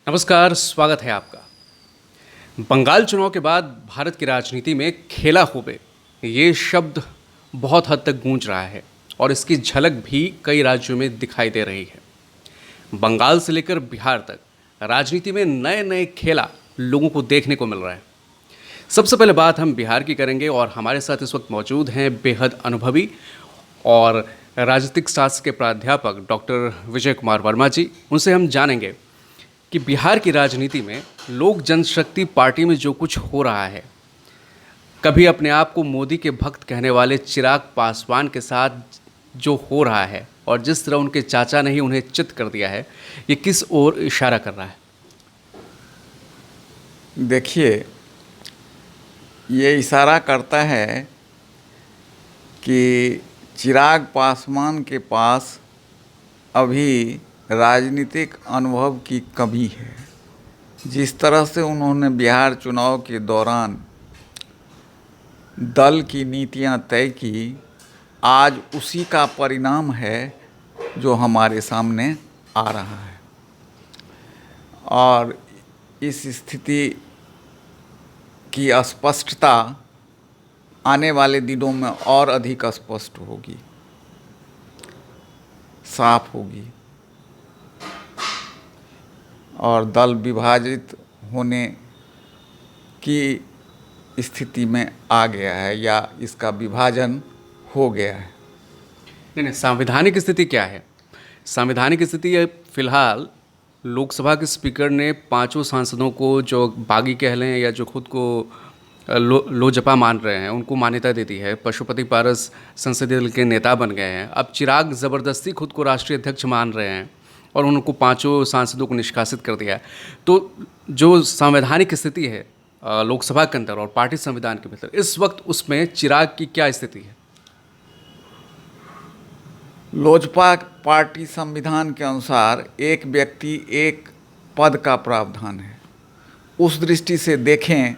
नमस्कार, स्वागत है आपका। बंगाल चुनाव के बाद भारत की राजनीति में खेला खूबे ये शब्द बहुत हद तक गूंज रहा है और इसकी झलक भी कई राज्यों में दिखाई दे रही है। बंगाल से लेकर बिहार तक राजनीति में नए नए खेला लोगों को देखने को मिल रहा है। सबसे पहले बात हम बिहार की करेंगे और हमारे साथ इस वक्त मौजूद हैं बेहद अनुभवी और राजनीतिक शास्त्र के प्राध्यापक डॉक्टर विजय कुमार वर्मा जी। उनसे हम जानेंगे कि बिहार की राजनीति में लोक जनशक्ति पार्टी में जो कुछ हो रहा है, कभी अपने आप को मोदी के भक्त कहने वाले चिराग पासवान के साथ जो हो रहा है और जिस तरह उनके चाचा ने ही उन्हें चित कर दिया है, ये किस ओर इशारा कर रहा है? देखिए, ये इशारा करता है कि चिराग पासवान के पास अभी राजनीतिक अनुभव की कमी है। जिस तरह से उन्होंने बिहार चुनाव के दौरान दल की नीतियां तय की, आज उसी का परिणाम है जो हमारे सामने आ रहा है और इस स्थिति की स्पष्टता आने वाले दिनों में और अधिक स्पष्ट होगी, साफ होगी और दल विभाजित होने की स्थिति में आ गया है या इसका विभाजन हो गया है। नहीं, संवैधानिक स्थिति क्या है? संवैधानिक स्थिति फिलहाल लोकसभा के स्पीकर ने पांचों सांसदों को, जो बागी कह लें या जो खुद को लोजपा मान रहे हैं, उनको मान्यता दे दी है। पशुपति पारस संसदीय दल के नेता बन गए हैं। अब चिराग ज़बरदस्ती खुद को राष्ट्रीय अध्यक्ष मान रहे हैं और उनको पांचों सांसदों को निष्कासित कर दिया है। तो जो संवैधानिक स्थिति है लोकसभा के अंदर और पार्टी संविधान के भीतर, इस वक्त उसमें चिराग की क्या स्थिति है? लोजपा पार्टी संविधान के अनुसार एक व्यक्ति एक पद का प्रावधान है। उस दृष्टि से देखें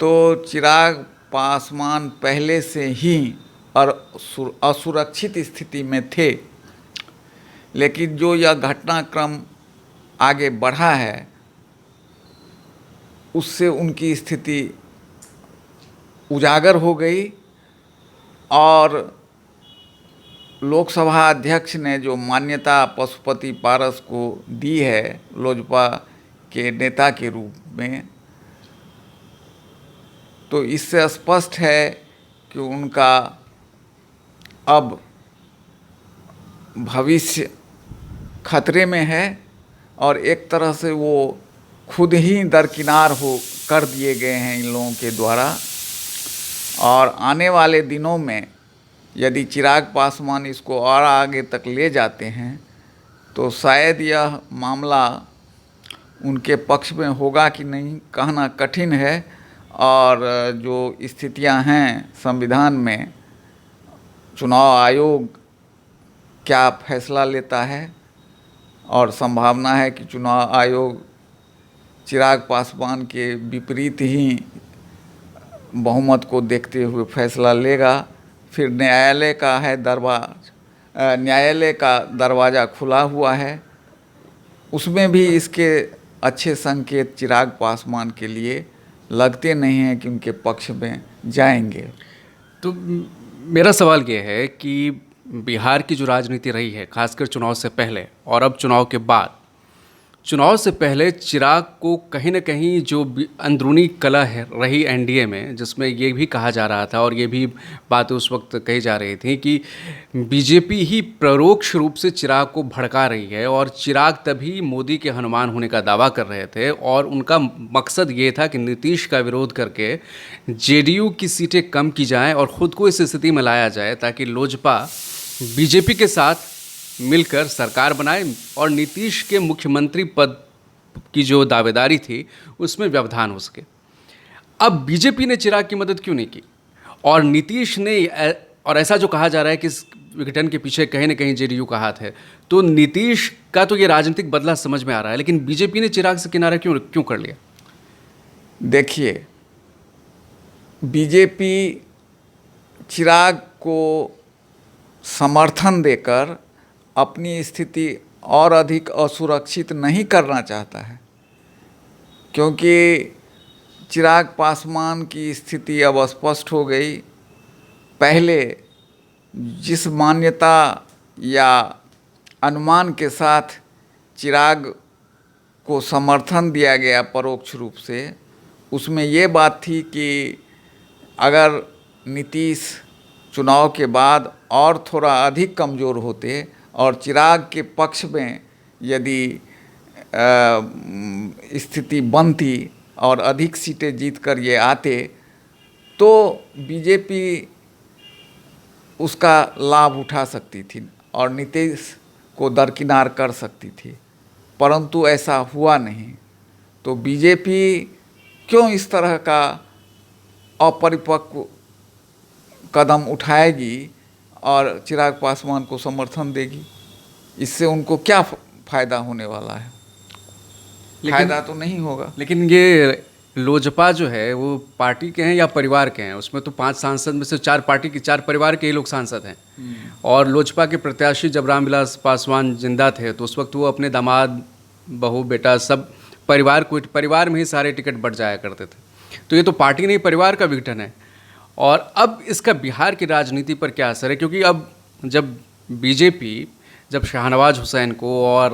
तो चिराग पासवान पहले से ही असुरक्षित स्थिति में थे, लेकिन जो यह घटनाक्रम आगे बढ़ा है उससे उनकी स्थिति उजागर हो गई और लोकसभा अध्यक्ष ने जो मान्यता पशुपति पारस को दी है लोजपा के नेता के रूप में, तो इससे स्पष्ट है कि उनका अब भविष्य खतरे में है और एक तरह से वो खुद ही दरकिनार हो कर दिए गए हैं इन लोगों के द्वारा। और आने वाले दिनों में यदि चिराग पासवान इसको और आगे तक ले जाते हैं तो शायद यह मामला उनके पक्ष में होगा कि नहीं, कहना कठिन है। और जो स्थितियां हैं संविधान में, चुनाव आयोग क्या फैसला लेता है और संभावना है कि चुनाव आयोग चिराग पासवान के विपरीत ही बहुमत को देखते हुए फैसला लेगा। फिर न्यायालय का दरवाज़ा खुला हुआ है, उसमें भी इसके अच्छे संकेत चिराग पासवान के लिए लगते नहीं हैं कि उनके पक्ष में जाएंगे। तो मेरा सवाल ये है कि बिहार की जो राजनीति रही है, खासकर चुनाव से पहले और अब चुनाव के बाद, चुनाव से पहले चिराग को कहीं ना कहीं जो अंदरूनी कलह है रही एनडीए में, जिसमें ये भी कहा जा रहा था और ये भी बात उस वक्त कही जा रही थी कि बीजेपी ही परोक्ष रूप से चिराग को भड़का रही है और चिराग तभी मोदी के हनुमान होने का दावा कर रहे थे और उनका मकसद ये था कि नीतीश का विरोध करके जेडीयू की सीटें कम की जाएं और ख़ुद को इस स्थिति में लाया जाए ताकि लोजपा बीजेपी के साथ मिलकर सरकार बनाए और नीतीश के मुख्यमंत्री पद की जो दावेदारी थी उसमें व्यवधान हो सके। अब बीजेपी ने चिराग की मदद क्यों नहीं की और नीतीश ने, और ऐसा जो कहा जा रहा है कि इस विघटन के पीछे कहीं ना कहीं जेडीयू का हाथ है, तो नीतीश का तो ये राजनीतिक बदला समझ में आ रहा है, लेकिन बीजेपी ने चिराग से किनारा क्यों कर लिया? देखिए, बीजेपी चिराग को समर्थन देकर अपनी स्थिति और अधिक असुरक्षित नहीं करना चाहता है। क्योंकि चिराग पासवान की स्थिति अब स्पष्ट हो गई। पहले जिस मान्यता या अनुमान के साथ चिराग को समर्थन दिया गया परोक्ष रूप से, उसमें ये बात थी कि अगर नीतीश चुनाव के बाद और थोड़ा अधिक कमज़ोर होते और चिराग के पक्ष में यदि स्थिति बनती और अधिक सीटें जीतकर ये आते तो बीजेपी उसका लाभ उठा सकती थी और नीतीश को दरकिनार कर सकती थी, परंतु ऐसा हुआ नहीं। तो बीजेपी क्यों इस तरह का अपरिपक्व कदम उठाएगी और चिराग पासवान को समर्थन देगी? इससे उनको क्या फ़ायदा होने वाला है? फायदा तो नहीं होगा। लेकिन ये लोजपा जो है वो पार्टी के हैं या परिवार के हैं? उसमें तो 5 सांसद में से 4 पार्टी के 4 परिवार के ही लोग सांसद हैं। और लोजपा के प्रत्याशी जब रामविलास पासवान जिंदा थे तो उस वक्त वो अपने दामाद, बहू, बेटा सब परिवार में ही सारे टिकट बंट जाया करते थे। तो ये तो पार्टी नहीं, परिवार का विघटन है। और अब इसका बिहार की राजनीति पर क्या असर है? क्योंकि अब जब बीजेपी जब शाहनवाज हुसैन को और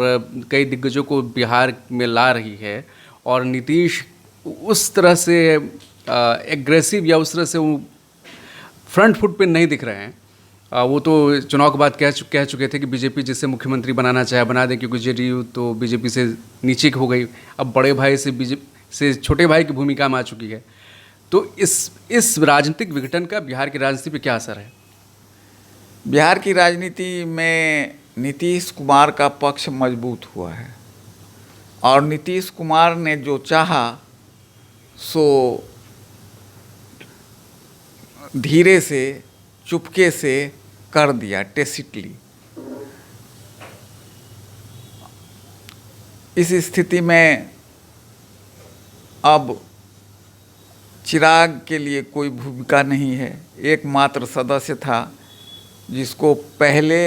कई दिग्गजों को बिहार में ला रही है और नीतीश उस तरह से एग्रेसिव या उस तरह से वो फ्रंट फुट पे नहीं दिख रहे हैं। वो तो चुनाव के बाद कह चुके थे कि बीजेपी जिससे मुख्यमंत्री बनाना चाहे बना दे, क्योंकि जेडीयू तो बीजेपी से नीचे हो गई, अब बड़े भाई से बीजेपी से छोटे भाई की भूमिका में आ चुकी है। तो इस राजनीतिक विघटन का बिहार की राजनीति पे क्या असर है? बिहार की राजनीति में नीतीश कुमार का पक्ष मजबूत हुआ है और नीतीश कुमार ने जो चाहा सो धीरे से, चुपके से कर दिया, टेसिटली। इस स्थिति में अब चिराग के लिए कोई भूमिका नहीं है। एकमात्र सदस्य था जिसको पहले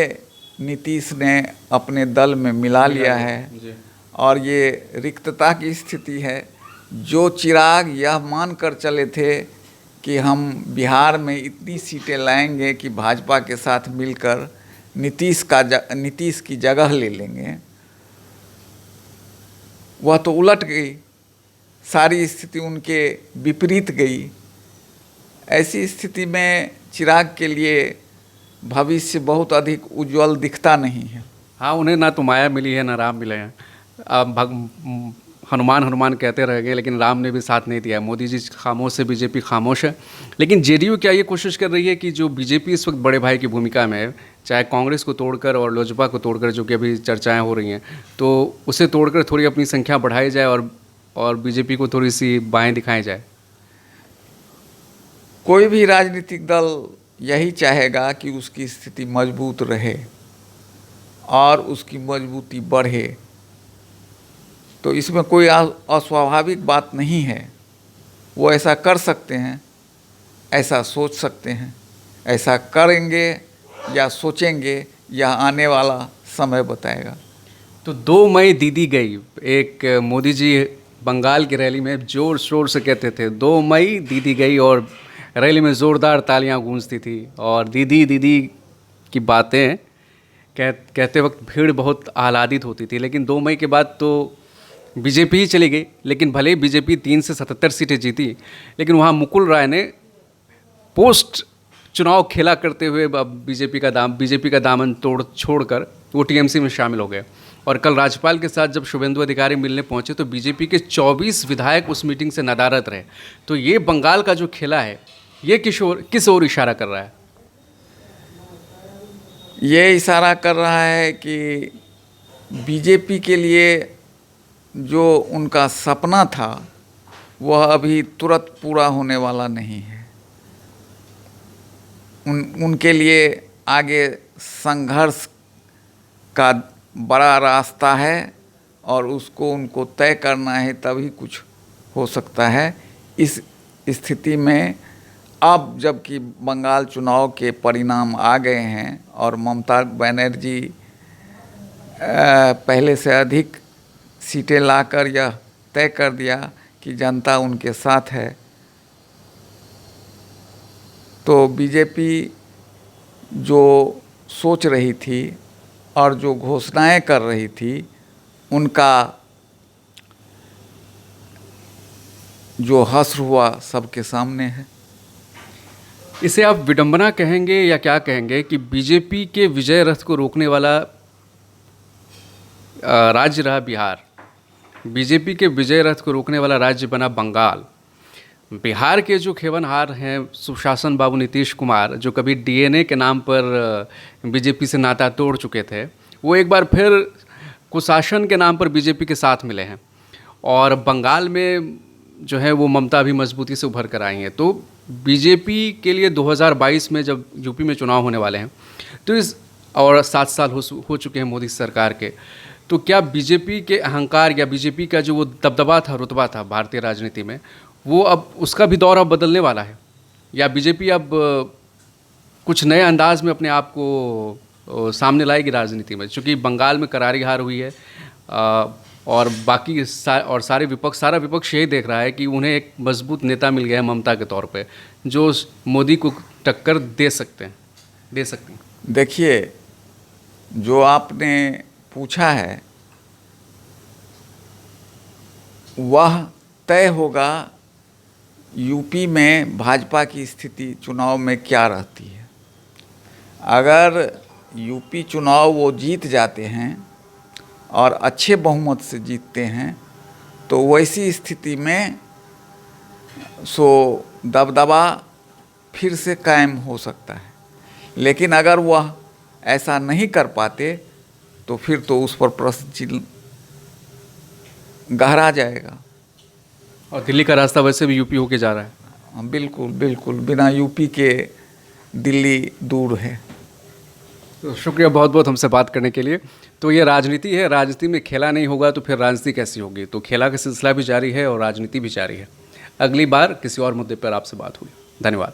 नीतीश ने अपने दल में मिला लिया है और ये रिक्तता की स्थिति है। जो चिराग यह मानकर चले थे कि हम बिहार में इतनी सीटें लाएंगे कि भाजपा के साथ मिलकर नीतीश की जगह ले लेंगे, वह तो उलट गई। सारी स्थिति उनके विपरीत गई। ऐसी स्थिति में चिराग के लिए भविष्य बहुत अधिक उज्जवल दिखता नहीं है। हाँ, उन्हें ना तो माया मिली है ना राम मिले हैं। अब हनुमान कहते रह गए, लेकिन राम ने भी साथ नहीं दिया। मोदी जी खामोश है, बीजेपी खामोश है। लेकिन जेडीयू क्या ये कोशिश कर रही है कि जो बीजेपी इस वक्त बड़े भाई की भूमिका में है, चाहे कांग्रेस को तोड़कर और लोजपा को तोड़कर, जो कि अभी चर्चाएं हो रही हैं, तो उसे तोड़कर थोड़ी अपनी संख्या बढ़ाई जाए और बीजेपी को थोड़ी सी बाएं दिखाई जाए? कोई भी राजनीतिक दल यही चाहेगा कि उसकी स्थिति मजबूत रहे और उसकी मजबूती बढ़े। तो इसमें कोई अस्वाभाविक बात नहीं है। वो ऐसा कर सकते हैं, ऐसा सोच सकते हैं। ऐसा करेंगे या सोचेंगे, यह आने वाला समय बताएगा। तो 2 मई दीदी गई, एक मोदी जी बंगाल की रैली में जोर शोर से कहते थे 2 मई दीदी गई, और रैली में ज़ोरदार तालियां गूंजती थी और दीदी दीदी की बातें कहते वक्त भीड़ बहुत आह्लादित होती थी। लेकिन 2 मई के बाद तो बीजेपी ही चली गई। लेकिन भले ही बीजेपी 3 से 77 सीटें जीती, लेकिन वहाँ मुकुल राय ने पोस्ट चुनाव खेला करते हुए बीजेपी का दामन छोड़कर वो टीएमसी में शामिल हो गए। और कल राज्यपाल के साथ जब शुभेंदु अधिकारी मिलने पहुंचे तो बीजेपी के 24 विधायक उस मीटिंग से नदारद रहे। तो ये बंगाल का जो खेला है, ये किस ओर इशारा कर रहा है? ये इशारा कर रहा है कि बीजेपी के लिए जो उनका सपना था वह अभी तुरंत पूरा होने वाला नहीं है। उनके लिए आगे संघर्ष का बड़ा रास्ता है और उसको उनको तय करना है, तभी कुछ हो सकता है। इस स्थिति में अब जबकि बंगाल चुनाव के परिणाम आ गए हैं और ममता बनर्जी पहले से अधिक सीटें लाकर यह तय कर दिया कि जनता उनके साथ है, तो बीजेपी जो सोच रही थी और जो घोषणाएं कर रही थी उनका जो हश्र हुआ सबके सामने है। इसे आप विडंबना कहेंगे या क्या कहेंगे कि बीजेपी के विजय रथ को रोकने वाला राज्य रहा बिहार, बीजेपी के विजय रथ को रोकने वाला राज्य बना बंगाल। बिहार के जो खेवनहार हैं सुशासन बाबू नीतीश कुमार, जो कभी डीएनए के नाम पर बीजेपी से नाता तोड़ चुके थे, वो एक बार फिर कुशासन के नाम पर बीजेपी के साथ मिले हैं और बंगाल में जो है वो ममता भी मजबूती से उभर कर आई हैं। तो बीजेपी के लिए 2022 में जब यूपी में चुनाव होने वाले हैं तो इस और 7 साल हो चुके हैं मोदी सरकार के, तो क्या बीजेपी के अहंकार या बीजेपी का जो वो दबदबा था, रुतबा था भारतीय राजनीति में, वो अब उसका भी दौर अब बदलने वाला है या बीजेपी अब कुछ नए अंदाज में अपने आप को सामने लाएगी राजनीति में? चूँकि बंगाल में करारी हार हुई है और बाकी सारा विपक्ष यही देख रहा है कि उन्हें एक मजबूत नेता मिल गया है ममता के तौर पे, जो मोदी को टक्कर दे सकती हैं। देखिए, जो आपने पूछा है वह तय होगा यूपी में भाजपा की स्थिति चुनाव में क्या रहती है। अगर यूपी चुनाव वो जीत जाते हैं और अच्छे बहुमत से जीतते हैं तो वैसी स्थिति में सो दबदबा फिर से कायम हो सकता है, लेकिन अगर वह ऐसा नहीं कर पाते तो फिर तो उस पर प्रश्न चिन्ह गहरा जाएगा। और दिल्ली का रास्ता वैसे भी यूपी होके जा रहा है। हाँ, बिल्कुल बिल्कुल, बिना यूपी के दिल्ली दूर है। तो शुक्रिया बहुत बहुत हमसे बात करने के लिए। तो ये राजनीति है, राजनीति में खेला नहीं होगा तो फिर राजनीति कैसी होगी? तो खेला का सिलसिला भी जारी है और राजनीति भी जारी है। अगली बार किसी और मुद्दे पर आपसे बात होगी। धन्यवाद।